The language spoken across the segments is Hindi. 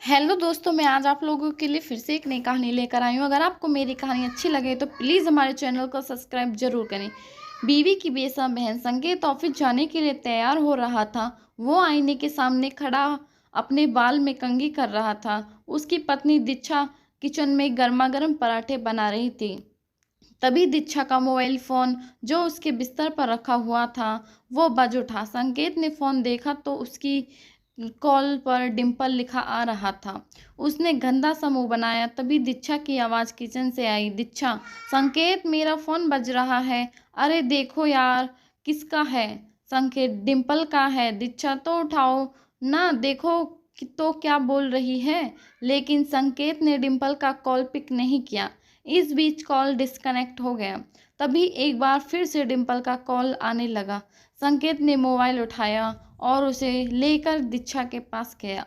हेलो दोस्तों, मैं आज आप लोगों के लिए फिर से एक नई कहानी लेकर आई हूँ। अगर आपको मेरी कहानी अच्छी लगे तो प्लीज़ हमारे चैनल को सब्सक्राइब जरूर करें। बीवी की बेसम बहन संकेत ऑफिस जाने के लिए तैयार हो रहा था। वो आईने के सामने खड़ा अपने बाल में कंघी कर रहा था। उसकी पत्नी दीक्षा किचन में गर्मा गर्म पराठे बना रही थी। तभी दीक्षा का मोबाइल फोन जो उसके बिस्तर पर रखा हुआ था वो बज उठा। संकेत ने फोन देखा तो उसकी कॉल पर डिम्पल लिखा आ रहा था। उसने गंदा सा मुंह बनाया। तभी दीक्षा की आवाज़ किचन से आई। दीक्षा, संकेत मेरा फ़ोन बज रहा है। अरे देखो यार, किसका है? संकेत, डिम्पल का है। दीक्षा, तो उठाओ ना, देखो कि तो क्या बोल रही है। लेकिन संकेत ने डिम्पल का कॉल पिक नहीं किया। इस बीच कॉल डिस्कनेक्ट हो गया। तभी एक बार फिर से डिम्पल का कॉल आने लगा। संकेत ने मोबाइल उठाया और उसे लेकर दीक्षा के पास गया।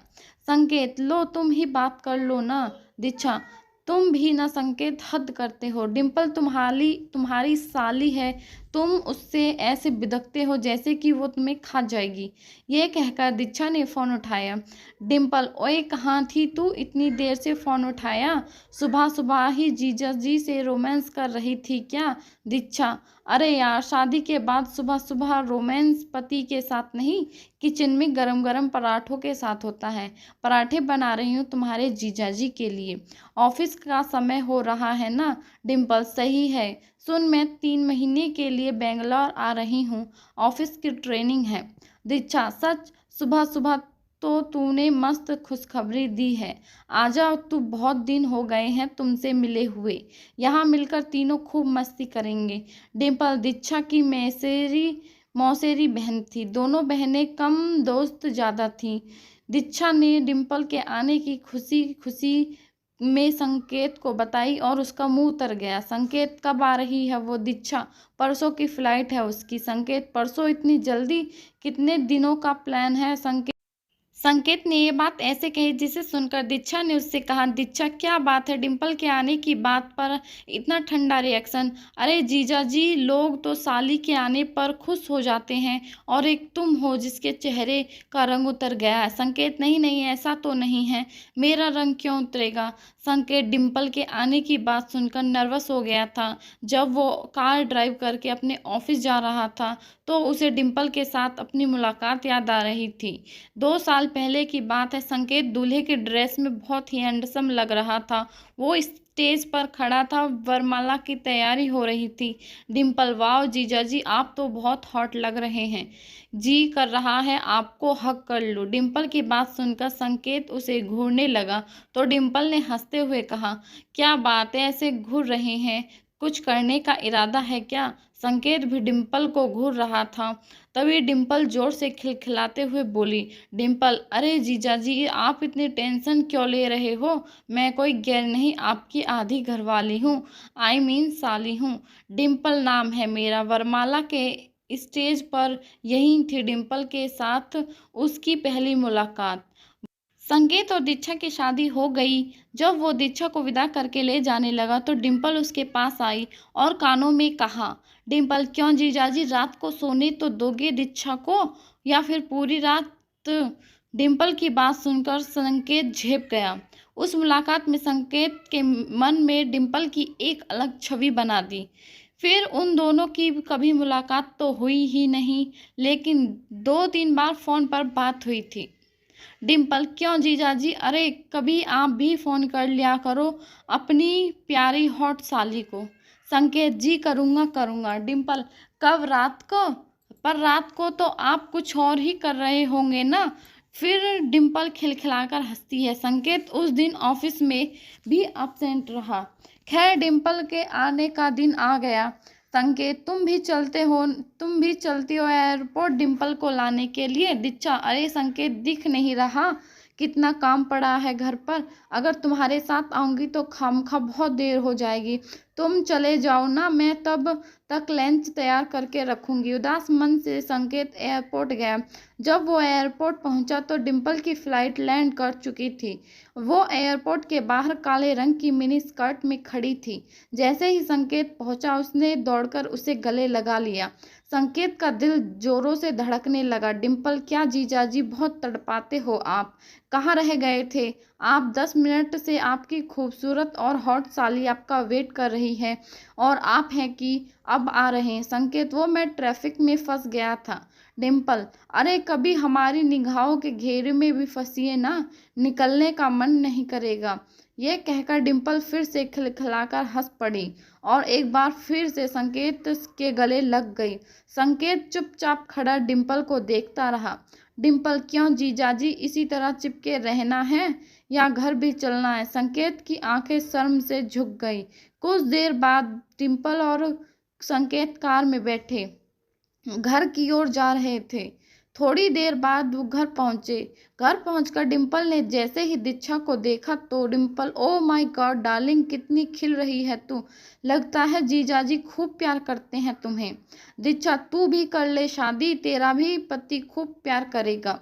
संकेत, लो तुम ही बात कर लो ना। दीक्षा, तुम भी ना संकेत, हद करते हो। डिम्पल तुम्हारी तुम्हारी साली है। तुम उससे ऐसे बिदकते हो जैसे कि वो तुम्हें खा जाएगी। ये कहकर दीक्षा ने फ़ोन उठाया। डिम्पल, ओए कहाँ थी तू? इतनी देर से फ़ोन उठाया? सुबह सुबह ही जीजा जी से रोमांस कर रही थी क्या? दीक्षा, अरे यार, शादी के बाद सुबह सुबह रोमांस पति के साथ नहीं, किचन में गरम गरम पराठों के साथ होता है। पराठे बना रही हूँ तुम्हारे जीजा जी के लिए। ऑफिस का समय हो रहा है ना? डिम्पल, सही है। सुन, मैं 3 महीने के लिए बेंगलोर आ रही हूँ। ऑफिस की ट्रेनिंग है। दीक्षा, सच? सुबह सुबह तो तूने मस्त खुशखबरी दी है। आजा, तू बहुत दिन हो गए हैं तुमसे मिले हुए। यहाँ मिलकर तीनों खूब मस्ती करेंगे। डिम्पल दीक्षा की मौसेरी बहन थी। दोनों बहनें कम, दोस्त ज़्यादा थीं। दीक्षा ने डिम्पल के आने की खुशी खुशी में संकेत को बताई और उसका मुंह उतर गया। संकेत, कब आ रही है वो? दीक्षा, परसों की फ्लाइट है उसकी। संकेत, परसों? इतनी जल्दी? कितने दिनों का प्लान है? संकेत ने ये बात ऐसे कही जिसे सुनकर दीक्षा ने उससे कहा, दीक्षा क्या बात है? डिम्पल के आने की बात पर इतना ठंडा रिएक्शन? अरे जीजा जी, लोग तो साली के आने पर खुश हो जाते हैं और एक तुम हो जिसके चेहरे का रंग उतर गया है। संकेत, नहीं नहीं, ऐसा तो नहीं है। मेरा रंग क्यों उतरेगा? संकेत डिम्पल के आने की बात सुनकर नर्वस हो गया था। जब वो कार ड्राइव करके अपने ऑफिस जा रहा था तो उसे डिम्पल के साथ अपनी मुलाकात याद आ रही थी। 2 साल पहले की बात है। संकेत दूल्हे की ड्रेस में बहुत ही हैंडसम लग रहा था। वो स्टेज पर खड़ा था, वरमाला की तैयारी हो रही थी। डिम्पल, वाह जीजा जी, आप तो बहुत हॉट लग रहे हैं। जी कर रहा है आपको हक कर लूं। डिम्पल की बात सुनकर संकेत उसे घूरने लगा तो डिम्पल ने हंसते हुए कहा, क्या बात है, ऐसे घूर रहे हैं? कुछ करने का इरादा है क्या? संकेत भी डिम्पल को घूर रहा था। तभी डिम्पल जोर से खिलखिलाते हुए बोली, डिम्पल, अरे जीजा जी, आप इतनी टेंशन क्यों ले रहे हो? मैं कोई गैर नहीं, आपकी आधी घरवाली हूँ। आई मीन साली हूँ। डिम्पल नाम है मेरा। वरमाला के स्टेज पर यही थी डिम्पल के साथ उसकी पहली मुलाकात। संकेत और दीक्षा की शादी हो गई। जब वो दीक्षा को विदा करके ले जाने लगा तो डिम्पल उसके पास आई और कानों में कहा, डिम्पल, क्यों जीजाजी, रात को सोने तो दोगे दीक्षा को या फिर पूरी रात? डिम्पल की बात सुनकर संकेत झेप गया। उस मुलाकात में संकेत के मन में डिम्पल की एक अलग छवि बना दी। फिर उन दोनों की कभी मुलाकात तो हुई ही नहीं, लेकिन 2-3 बार फ़ोन पर बात हुई थी। डिम्पल, क्यों जीजाजी? अरे कभी आप भी फ़ोन कर लिया करो अपनी प्यारी हॉट साली को। संकेत, जी करूँगा करूँगा। डिम्पल, कब? रात को? पर रात को तो आप कुछ और ही कर रहे होंगे ना? फिर डिम्पल खिलखिलाकर हंसती है। संकेत उस दिन ऑफिस में भी एब्सेंट रहा। खैर, डिम्पल के आने का दिन आ गया। संकेत, तुम भी चलती हो एयरपोर्ट डिम्पल को लाने के लिए? दीक्षा, अरे संकेत, दिख नहीं रहा कितना काम पड़ा है घर पर। अगर तुम्हारे साथ आऊंगी तो खामखा बहुत देर हो जाएगी। तुम चले जाओ ना, मैं तब तक लंच तैयार करके रखूंगी। उदास मन से संकेत एयरपोर्ट गया। जब वो एयरपोर्ट पहुंचा तो डिम्पल की फ्लाइट लैंड कर चुकी थी। वो एयरपोर्ट के बाहर काले रंग की मिनी स्कर्ट में खड़ी थी। जैसे ही संकेत पहुंचा उसने दौड़कर उसे गले लगा लिया। संकेत का दिल जोरों से धड़कने लगा। डिम्पल, क्या जीजाजी, बहुत तड़पाते हो आप। कहाँ रह गए थे आप? 10 मिनट से आपकी खूबसूरत और हॉट साली आपका वेट कर रही है और आप हैं कि अब आ रहे हैं। संकेत, वो मैं ट्रैफिक में फंस गया था। डिम्पल, अरे कभी हमारी निगाहों के घेरे में भी फंसिए ना, निकलने का मन नहीं करेगा। यह कहकर डिम्पल फिर से खिलखिलाकर हंस पड़ी और एक बार फिर से संकेत के गले लग गई। संकेत चुपचाप खड़ा डिम्पल को देखता रहा। डिम्पल, क्यों जीजाजी, इसी तरह चिपके रहना है या घर भी चलना है? संकेत की आंखें शर्म से झुक गई। कुछ देर बाद डिम्पल और संकेत कार में बैठे घर की ओर जा रहे थे। थोड़ी देर बाद वो घर पहुंचे। घर पहुंचकर डिम्पल ने जैसे ही दीक्षा को देखा तो Dimple, oh my God darling, कितनी खिल रही है तू। लगता है जीजाजी खूब प्यार करते हैं तुम्हें। दीक्षा, तू भी कर ले शादी, तेरा भी पति खूब प्यार करेगा।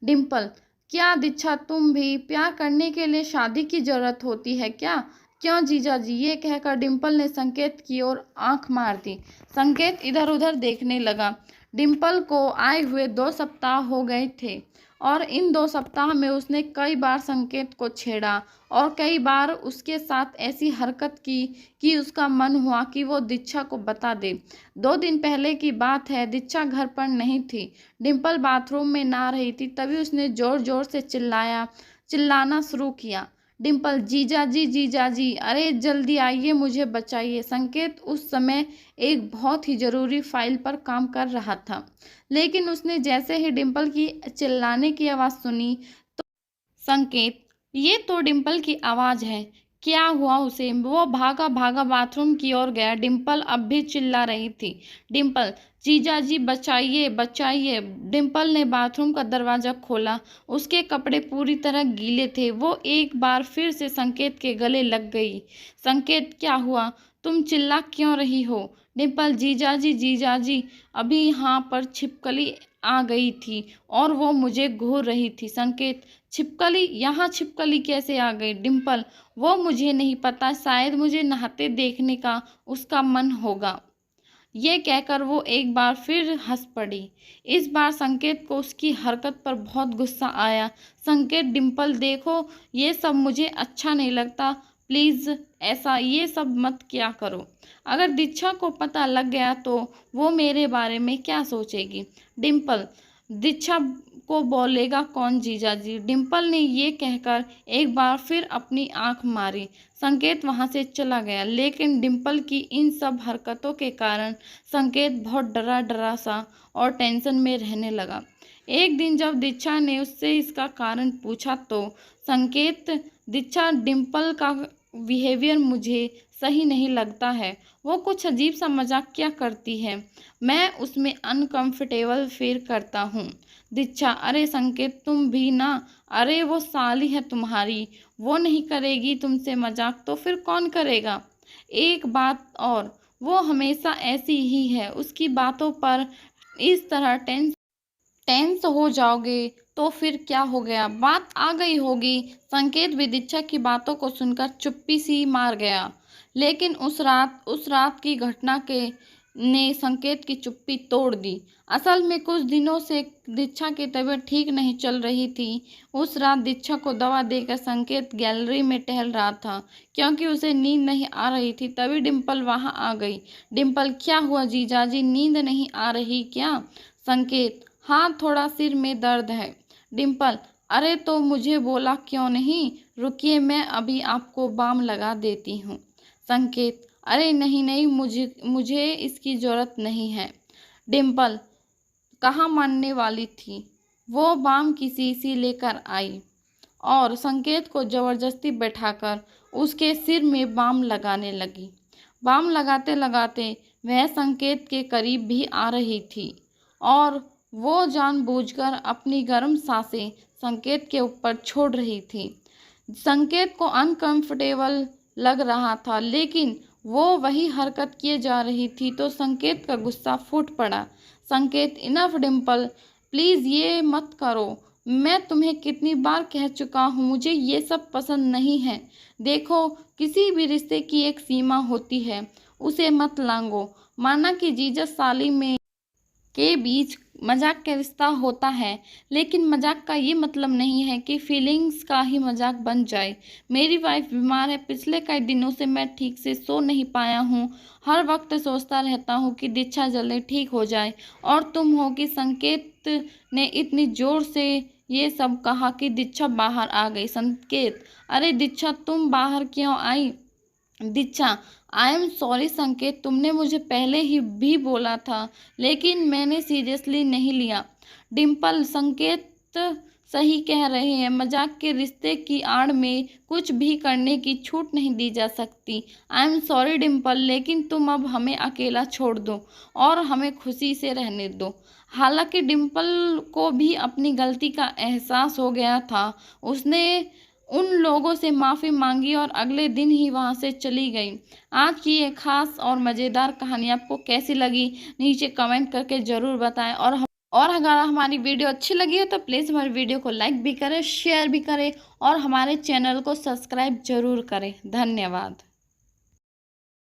डिम्पल, क्या दीक्षा, तुम भी प्यार करने के लिए शादी की जरूरत होती है क्या? क्यों जीजाजी? ये कहकर डिम्पल ने संकेत की ओर आंख मार दी। संकेत इधर उधर देखने लगा। डिम्पल को आए हुए 2 सप्ताह हो गए थे और इन 2 सप्ताह में उसने कई बार संकेत को छेड़ा और कई बार उसके साथ ऐसी हरकत की कि उसका मन हुआ कि वो दीक्षा को बता दे। 2 दिन पहले की बात है, दीक्षा घर पर नहीं थी। डिम्पल बाथरूम में नहा रही थी, तभी उसने जोर जोर से चिल्लाना शुरू किया। डिम्पल, जीजाजी जीजाजी, अरे जल्दी आइए, मुझे बचाइए। संकेत उस समय एक बहुत ही ज़रूरी फाइल पर काम कर रहा था, लेकिन उसने जैसे ही डिम्पल की चिल्लाने की आवाज़ सुनी तो संकेत, ये तो डिम्पल की आवाज़ है, क्या हुआ उसे? वो भागा भागा बाथरूम की ओर गया। डिम्पल अब भी चिल्ला रही थी। डिम्पल, जीजाजी बचाइए बचाइए। डिम्पल ने बाथरूम का दरवाज़ा खोला। उसके कपड़े पूरी तरह गीले थे। वो एक बार फिर से संकेत के गले लग गई। संकेत, क्या हुआ? तुम चिल्ला क्यों रही हो? डिम्पल, जीजाजी जीजाजी, अभी यहाँ पर छिपकली आ गई थी और वो मुझे घूर रही थी। संकेत, छिपकली? यहाँ छिपकली कैसे आ गई? डिम्पल, वो मुझे नहीं पता, शायद मुझे नहाते देखने का उसका मन होगा। ये कहकर वो एक बार फिर हंस पड़ी। इस बार संकेत को उसकी हरकत पर बहुत गुस्सा आया। संकेत, डिम्पल देखो, ये सब मुझे अच्छा नहीं लगता, प्लीज़ ऐसा ये सब मत किया करो। अगर दीक्षा को पता लग गया तो वो मेरे बारे में क्या सोचेगी? डिम्पल, दीक्षा को बोलेगा कौन जीजाजी? डिम्पल ने ये कहकर एक बार फिर अपनी आंख मारी। संकेत वहां से चला गया, लेकिन डिम्पल की इन सब हरकतों के कारण संकेत बहुत डरा डरा सा और टेंशन में रहने लगा। एक दिन जब दीक्षा ने उससे इसका कारण पूछा तो संकेत, दीक्षा, डिम्पल का बिहेवियर मुझे सही नहीं लगता है। वो कुछ अजीब सा मजाक क्या करती है, मैं उसमें अनकंफर्टेबल फील करता हूँ। दीक्षा, अरे संकेत तुम भी ना, अरे वो साली है तुम्हारी, वो नहीं करेगी तुमसे मजाक तो फिर कौन करेगा? एक बात और, वो हमेशा ऐसी ही है, उसकी बातों पर इस तरह टेंस हो जाओगे तो फिर क्या हो गया, बात आ गई होगी। संकेत भी दीक्षा की बातों को सुनकर चुप्पी सी मार गया। लेकिन उस रात की घटना के ने संकेत की चुप्पी तोड़ दी। असल में कुछ दिनों से दीक्षा की तबीयत ठीक नहीं चल रही थी। उस रात दीक्षा को दवा देकर संकेत गैलरी में टहल रहा था, क्योंकि उसे नींद नहीं आ रही थी। तभी डिम्पल वहां आ गई। डिम्पल, क्या हुआ जीजाजी, नींद नहीं आ रही क्या? संकेत, हाँ, थोड़ा सिर में दर्द है। डिम्पल, अरे तो मुझे बोला क्यों नहीं? रुकिए, मैं अभी आपको बाम लगा देती हूँ। संकेत, अरे नहीं नहीं, मुझे इसकी ज़रूरत नहीं है। डिम्पल कहाँ मानने वाली थी। वो बाम की शीशी लेकर आई और संकेत को ज़बरदस्ती बैठाकर उसके सिर में बाम लगाने लगी। बाम लगाते लगाते वह संकेत के करीब भी आ रही थी और वो जानबूझकर अपनी गर्म सांसें संकेत के ऊपर छोड़ रही थी। संकेत को अनकंफर्टेबल लग रहा था, लेकिन वो वही हरकत किए जा रही थी तो संकेत का गुस्सा फूट पड़ा। संकेत, इनफ डिम्पल, प्लीज़ ये मत करो। मैं तुम्हें कितनी बार कह चुका हूँ, मुझे ये सब पसंद नहीं है। देखो, किसी भी रिश्ते की एक सीमा होती है, उसे मत लांघो। माना कि जीजा साली में के बीच मजाक का रिश्ता होता है, लेकिन मजाक का ये मतलब नहीं है कि फीलिंग्स का ही मजाक बन जाए। मेरी वाइफ बीमार है, पिछले कई दिनों से मैं ठीक से सो नहीं पाया हूँ। हर वक्त सोचता रहता हूँ कि दीक्षा जल्दी ठीक हो जाए। और तुम हो कि संकेत ने इतनी जोर से ये सब कहा कि दीक्षा बाहर आ गई। संकेत, अरे दीक्षा तुम बाहर क्यों आई? दीक्षा, आई एम सॉरी संकेत, तुमने मुझे पहले ही भी बोला था, लेकिन मैंने सीरियसली नहीं लिया। डिम्पल, संकेत सही कह रहे हैं, मजाक के रिश्ते की आड़ में कुछ भी करने की छूट नहीं दी जा सकती। आई एम सॉरी डिम्पल, लेकिन तुम अब हमें अकेला छोड़ दो और हमें खुशी से रहने दो। हालांकि डिम्पल को भी अपनी गलती का एहसास हो गया था। उसने उन लोगों से माफ़ी मांगी और अगले दिन ही वहां से चली गई। आज की ये खास और मज़ेदार कहानी आपको कैसी लगी, नीचे कमेंट करके ज़रूर बताएं। और अगर हमारी वीडियो अच्छी लगी हो तो प्लीज़ हमारी वीडियो को लाइक भी करें, शेयर भी करें और हमारे चैनल को सब्सक्राइब ज़रूर करें। धन्यवाद।